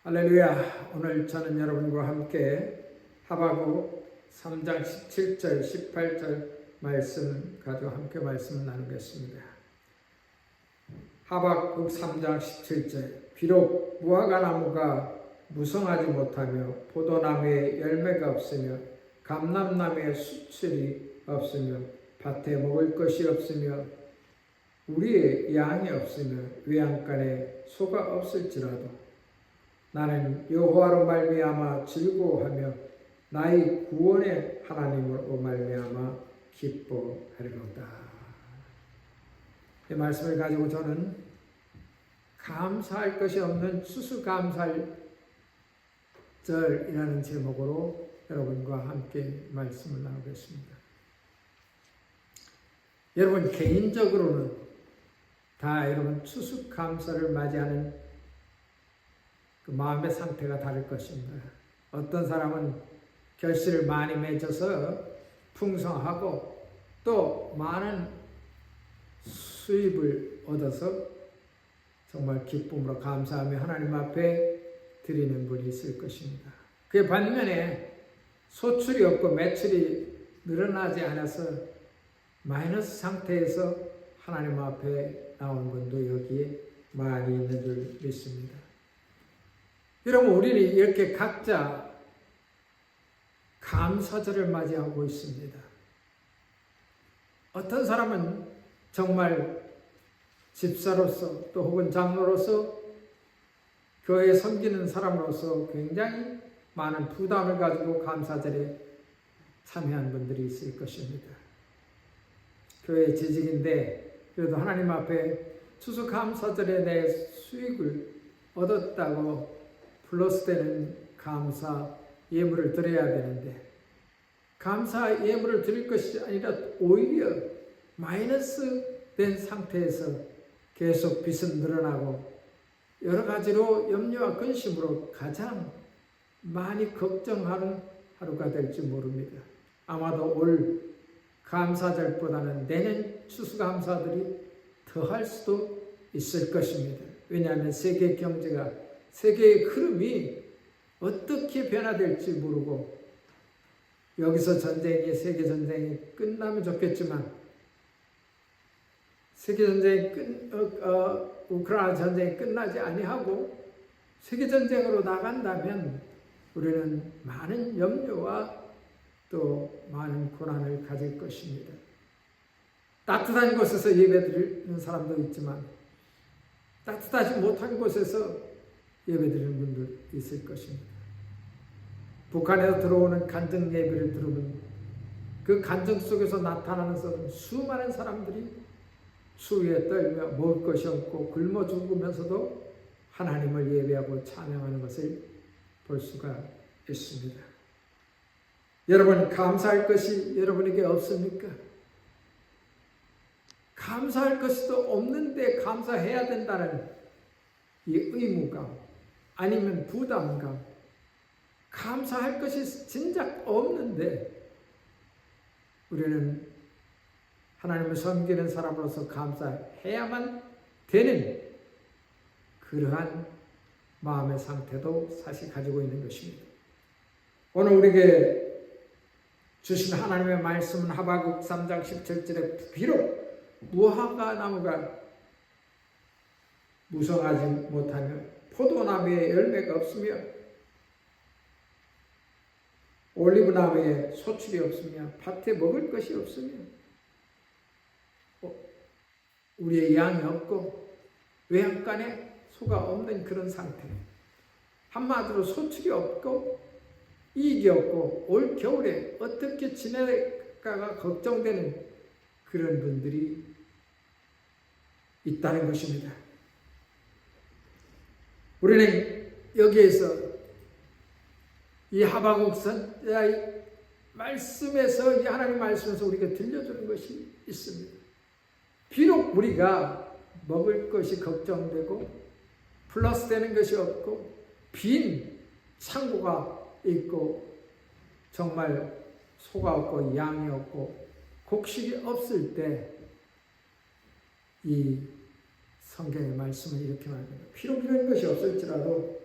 할렐루야. 오늘 저는 여러분과 함께 하박국 3장 17절 18절 말씀 가지고 함께 말씀을 나누겠습니다. 하박국 3장 17절 비록 무화과 나무가 무성하지 못하며 포도나무에 열매가 없으며 감람나무에 수출이 없으며 밭에 먹을 것이 없으며 우리의 양이 없으며 외양간에 소가 없을지라도 나는 여호와로 말미암아 즐거워하며 나의 구원의 하나님으로 말미암아 기뻐하리로다. 이 말씀을 가지고 저는 감사할 것이 없는 추수감사절이라는 제목으로 여러분과 함께 말씀을 나누겠습니다. 여러분 개인적으로는 다 여러분 추수감사를 맞이하는 그 마음의 상태가 다를 것입니다. 어떤 사람은 결실을 많이 맺어서 풍성하고 또 많은 수입을 얻어서 정말 기쁨으로 감사하며 하나님 앞에 드리는 분이 있을 것입니다. 그의 반면에 소출이 없고 매출이 늘어나지 않아서 마이너스 상태에서 하나님 앞에 나온 분도 여기에 많이 있는 줄 믿습니다. 여러분, 우리는 이렇게 각자 감사절을 맞이하고 있습니다. 어떤 사람은 정말 집사로서 또 혹은 장로로서 교회에 섬기는 사람으로서 굉장히 많은 부담을 가지고 감사절에 참여한 분들이 있을 것입니다. 교회 재직인데 그래도 하나님 앞에 추수감사절에 내 수익을 얻었다고 플러스되는 감사 예물을 드려야 되는데 감사 예물을 드릴 것이 아니라 오히려 마이너스 된 상태에서 계속 빚은 늘어나고 여러 가지로 염려와 근심으로 가장 많이 걱정하는 하루가 될지 모릅니다. 아마도 올 감사절보다는 내년 추수감사들이 더할 수도 있을 것입니다. 왜냐하면 세계 경제가 세계의 흐름이 어떻게 변화될지 모르고 여기서 세계 전쟁이 끝나면 좋겠지만 세계 전쟁이 우크라이나 전쟁이 끝나지 아니하고 세계 전쟁으로 나간다면 우리는 많은 염려와 또 많은 고난을 가질 것입니다. 따뜻한 곳에서 예배드리는 사람도 있지만 따뜻하지 못한 곳에서 예배드리는 분들 있을 것입니다. 북한에서 들어오는 간증 예배를 들으면 그 간증 속에서 나타나는 수많은 사람들이 추위에 떨며 먹을 것이 없고 굶어 죽으면서도 하나님을 예배하고 찬양하는 것을 볼 수가 있습니다. 여러분, 감사할 것이 여러분에게 없습니까? 감사할 것이 또 없는데 감사해야 된다는 이 의무감 아니면 부담감, 감사할 것이 진작 없는데 우리는 하나님을 섬기는 사람으로서 감사해야만 되는 그러한 마음의 상태도 사실 가지고 있는 것입니다. 오늘 우리에게 주신 하나님의 말씀은 하박국 3장 17절에 비록 무화과 나무가 무성하지 못하며 포도나무에 열매가 없으며 올리브나무에 소출이 없으며 밭에 먹을 것이 없으며 우리의 양이 없고 외양간에 소가 없는 그런 상태, 한마디로 소출이 없고 이익이 없고 올 겨울에 어떻게 지낼까가 걱정되는 그런 분들이 있다는 것입니다. 우리는 여기에서 이 하박국 선지자의 말씀에서 이 하나님의 말씀에서 우리가 들려주는 것이 있습니다. 비록 우리가 먹을 것이 걱정되고 플러스 되는 것이 없고 빈 창고가 있고 정말 소가 없고 양이 없고 곡식이 없을 때 이 성경의 말씀은 이렇게 말합니다. 비록 이런 것이 없을지라도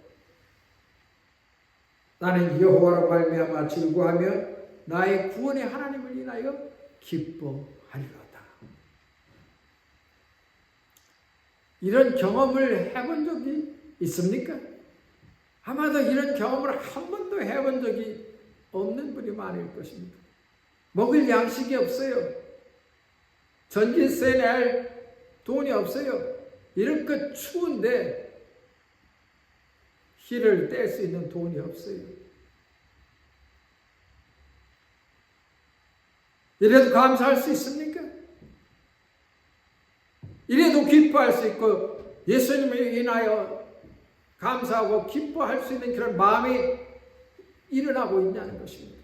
나는 여호와로 말미암아 즐거워하며 나의 구원의 하나님을 인하여 기뻐하리로다. 이런 경험을 해본 적이 있습니까? 아마도 이런 경험을 한 번도 해본 적이 없는 분이 많을 것입니다. 먹을 양식이 없어요. 전기세 낼 돈이 없어요. 이렇게 추운데 희를 뗄 수 있는 돈이 없어요. 이래도 감사할 수 있습니까? 이래도 기뻐할 수 있고 예수님을 인하여 감사하고 기뻐할 수 있는 그런 마음이 일어나고 있냐는 것입니다.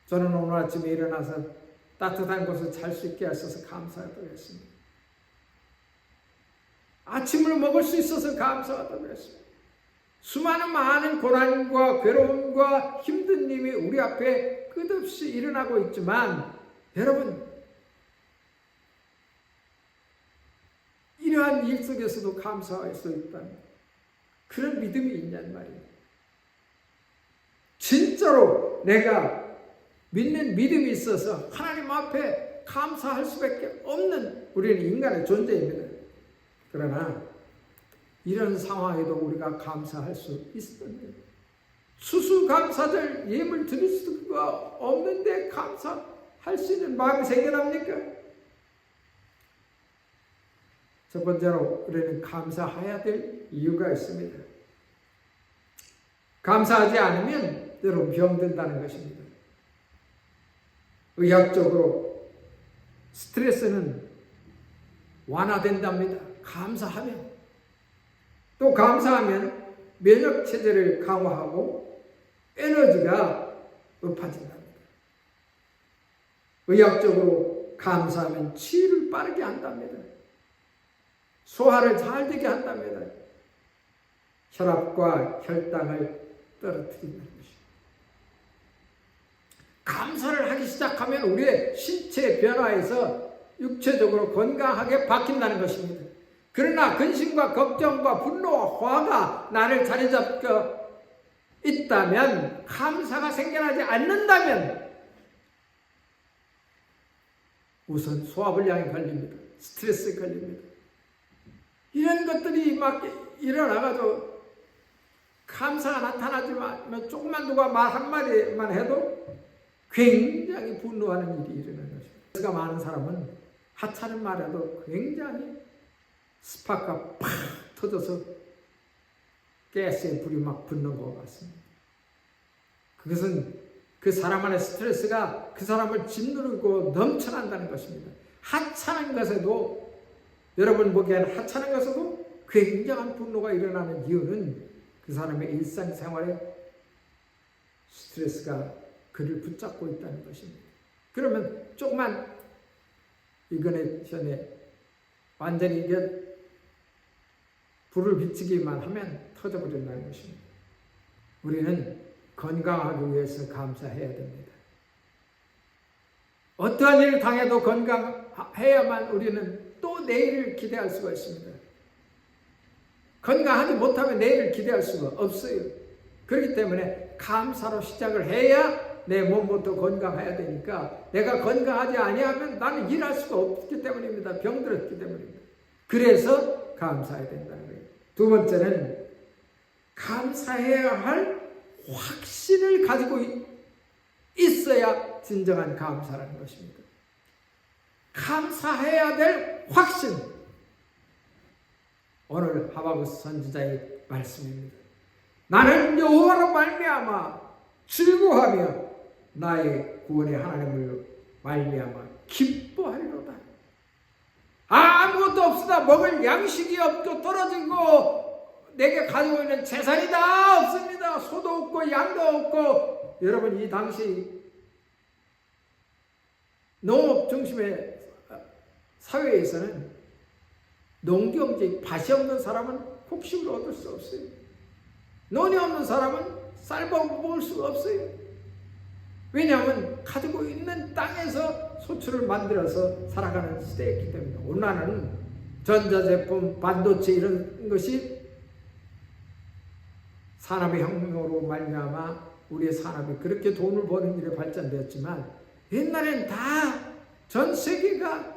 저는 오늘 아침에 일어나서 따뜻한 곳에 잘 수 있게 하셔서 감사하다고 했습니다. 아침을 먹을 수 있어서 감사하다고 했습니다. 수많은 많은 고난과 괴로움과 힘든 일이 우리 앞에 끝없이 일어나고 있지만 여러분 이러한 일 속에서도 감사할 수 있다는 그런 믿음이 있냔 말이에요. 진짜로 내가 믿는 믿음이 있어서 하나님 앞에 감사할 수밖에 없는 우리는 인간의 존재입니다. 그러나 이런 상황에도 우리가 감사할 수 있었는데 수수감사절 예물 드릴 수가 없는데 감사할 수 있는 마음이 생겨납니까? 첫 번째로 우리는 감사해야 될 이유가 있습니다. 감사하지 않으면 여러분 병든다는 것입니다. 의학적으로 스트레스는 완화된답니다. 감사하면. 또 감사하면 면역체제를 강화하고 에너지가 높아진답니다. 의학적으로 감사하면 치유를 빠르게 한답니다. 소화를 잘 되게 한답니다. 혈압과 혈당을 떨어뜨린다는 것입니다. 감사를 하기 시작하면 우리의 신체 변화에서 육체적으로 건강하게 바뀐다는 것입니다. 그러나 근심과 걱정과 분노와 화가 나를 자리잡고 있다면, 감사가 생겨나지 않는다면 우선 소화불량이 걸립니다. 스트레스 걸립니다. 이런 것들이 막 일어나가지고 감사가 나타나지만 조금만 누가 말 한마디만 해도 굉장히 분노하는 일이 일어나는 것입니다. 스트레스가 많은 사람은 하찮은 말에도 굉장히 스파크가 팍 터져서 가스의 불이 막 붙는 것 같습니다. 그것은 그 사람 안의 스트레스가 그 사람을 짓누르고 넘쳐난다는 것입니다. 하찮은 것에도, 여러분 보기에는 하찮은 것에도 굉장한 분노가 일어나는 이유는 그 사람의 일상생활에 스트레스가 그를 붙잡고 있다는 것입니다. 그러면 조금만 이거는 전에 완전히 이게 불을 비치기만 하면 터져버린다는 것입니다. 우리는 건강하기 위해서 감사해야 됩니다. 어떠한 일을 당해도 건강해야만 우리는 또 내일을 기대할 수가 있습니다. 건강하지 못하면 내일을 기대할 수가 없어요. 그렇기 때문에 감사로 시작을 해야 내 몸부터 건강해야 되니까, 내가 건강하지 아니하면 나는 일할 수가 없기 때문입니다. 병들었기 때문입니다. 그래서 감사해야 된다는 거예요. 두 번째는 감사해야 할 확신을 가지고 있어야 진정한 감사라는 것입니다. 감사해야 될 확신. 오늘 하박국 선지자의 말씀입니다. 나는 여호와로 말미암아 즐거워하며 나의 구원의 하나님을 말미암아 기뻐하리로다. 아무것도 없으나 먹을 양식이 없고 떨어지고 내게 가지고 있는 재산이 다 없습니다. 소도 없고 양도 없고. 여러분, 이 당시 농업 중심의 사회에서는 농경지 밭이 없는 사람은 곡식을 얻을 수 없어요. 논이 없는 사람은 쌀밥 먹을 수가 없어요. 왜냐하면 가지고 있는 땅에서 소출을 만들어서 살아가는 시대였기 때문에. 오늘날은 전자제품, 반도체 이런 것이 산업혁명으로 말미암아 우리의 산업이 그렇게 돈을 버는 일에 발전되었지만 옛날에는 다 전 세계가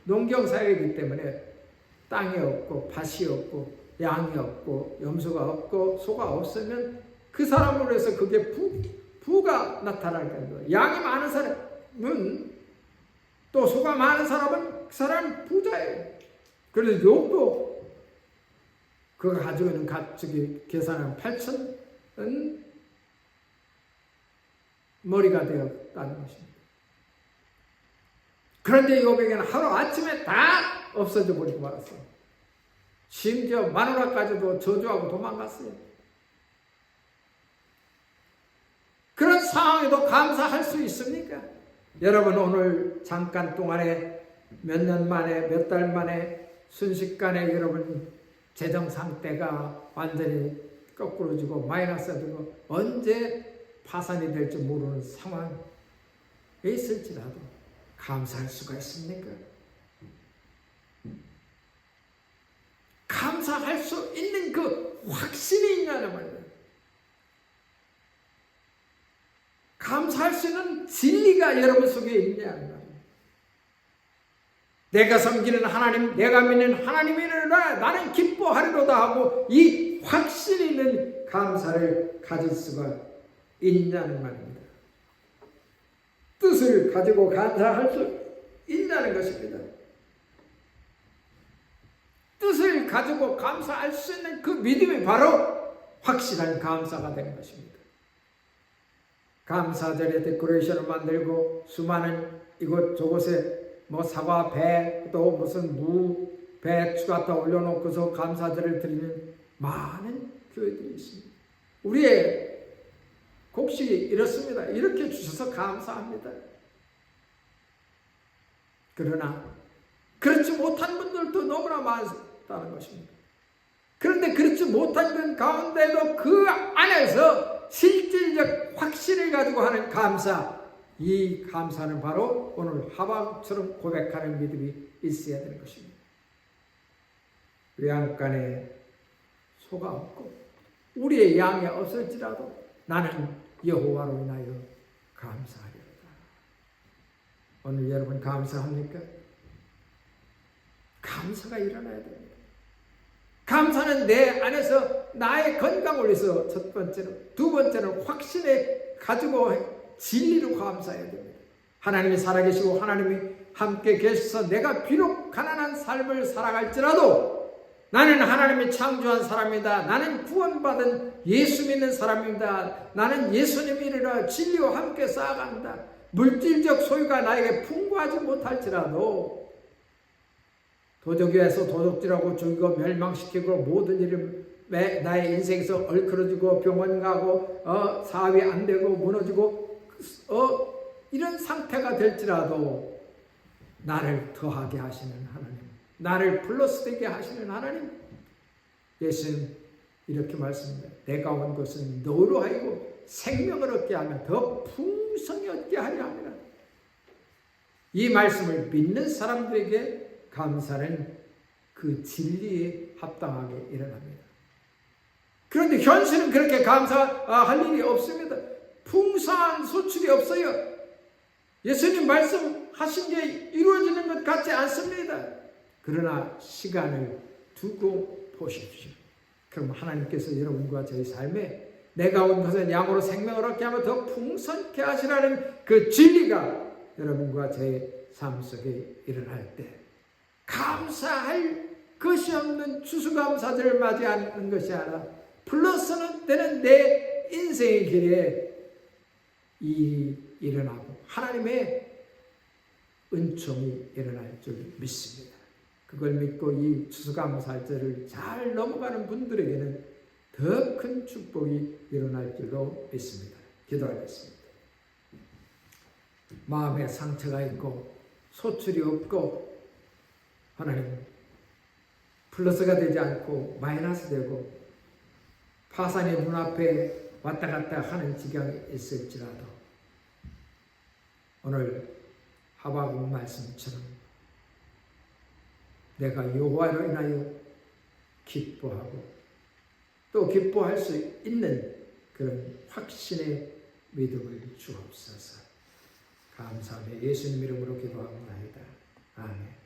농경사회이기 때문에 땅이 없고 밭이 없고 양이 없고 염소가 없고 소가 없으면 그 사람으로 해서 그게 부가 나타날 거예요. 양이 많은 사람은 또 소가 많은 사람은 그 사람은 부자예요. 그래서 욥도 그가 가지고 있는 가축이 계산하면 8,000은 머리가 되었다는 것입니다. 그런데 욥에게는 하루아침에 다 없어져 버리고 말았어요. 심지어 마누라까지도 저주하고 도망갔어요. 그런 상황에도 감사할 수 있습니까? 여러분 오늘 잠깐 동안에 몇 년 만에 몇 달 만에 순식간에 여러분 재정 상태가 완전히 거꾸로지고 마이너스가 되고 언제 파산이 될지 모르는 상황에 있을지라도 감사할 수가 있습니까? 감사할 수 있는 그 확신이 있냐는 말이에요. 감사할 수 있는 진리가 여러분 속에 있냐는 말이에요. 내가 섬기는 하나님, 내가 믿는 하나님이라 나는 기뻐하리로다 하고 이 확신 있는 감사를 가질 수가 있냐는 말입니다. 뜻을 가지고 감사할 수 있다는 것입니다. 뜻을 가지고 감사할 수 있는 그 믿음이 바로 확실한 감사가 되는 것입니다. 감사절에 데코레이션을 만들고 수많은 이곳저곳에 뭐 사과 배 또 무슨 무 배추 갖다 올려놓고서 감사절을 드리는 많은 교회들이 있습니다. 우리의 곡식이 이렇습니다. 이렇게 주셔서 감사합니다. 그러나 그렇지 못한 분들도 너무나 많다는 것입니다. 그런데 그렇지 못한 분 가운데도 그 안에서 실질적 확신을 가지고 하는 감사, 이 감사는 바로 오늘 하박처럼 고백하는 믿음이 있어야 되는 것입니다. 우리 안간에 소가 없고 우리의 양이 없을지라도 나는 여호와로 인하여 감사하리로다. 오늘 여러분 감사합니까? 감사가 일어나야 됩니다. 감사는 내 안에서 나의 건강을 위해서 첫 번째로, 두 번째는 확신에 가지고 진리로 감사해야 됩니다. 하나님이 살아계시고 하나님이 함께 계셔서 내가 비록 가난한 삶을 살아갈지라도 나는 하나님이 창조한 사람이다. 나는 구원받은 예수 믿는 사람입니다. 나는 예수님 이르라 진리와 함께 쌓아간다. 물질적 소유가 나에게 풍부하지 못할지라도 도적에서 도적질하고 죽이고 멸망시키고 모든 일을 나의 인생에서 얼클어지고 병원 가고 사업이 안 되고 무너지고 이런 상태가 될지라도 나를 더하게 하시는 하나님, 나를 플러스 되게 하시는 하나님, 예수님 이렇게 말씀합니다. 내가 온 것은 너로 하여금 생명을 얻게 하며 더 풍성히 얻게 하려 합니다. 이 말씀을 믿는 사람들에게 감사는 그 진리에 합당하게 일어납니다. 그런데 현실은 그렇게 감사할 일이 없습니다. 풍성한 소출이 없어요. 예수님 말씀하신 게 이루어지는 것 같지 않습니다. 그러나 시간을 두고 보십시오. 그럼 하나님께서 여러분과 저희 삶에 내가 온 것은 양으로 생명을 얻게 하며 더 풍성케 하시라는 그 진리가 여러분과 저의 삶 속에 일어날 때 감사할 것이 없는 추수감사절을 맞이하는 것이 아니라 플러스는 되는 내 인생의 길에 일어나고 하나님의 은총이 일어날 줄 믿습니다. 그걸 믿고 이 추수감사절을 잘 넘어가는 분들에게는 더 큰 축복이 일어날 줄로 믿습니다. 기도하겠습니다. 마음에 상처가 있고 소출이 없고 하나님 플러스가 되지 않고 마이너스 되고 파산이 눈앞에 왔다 갔다 하는 지경이 있을지라도 오늘 하박국 말씀처럼 내가 여호와로 인하여 기뻐하고 또 기뻐할 수 있는 그런 확신의 믿음을 주옵소서. 감사하며 예수님 이름으로 기도합니다. 아멘.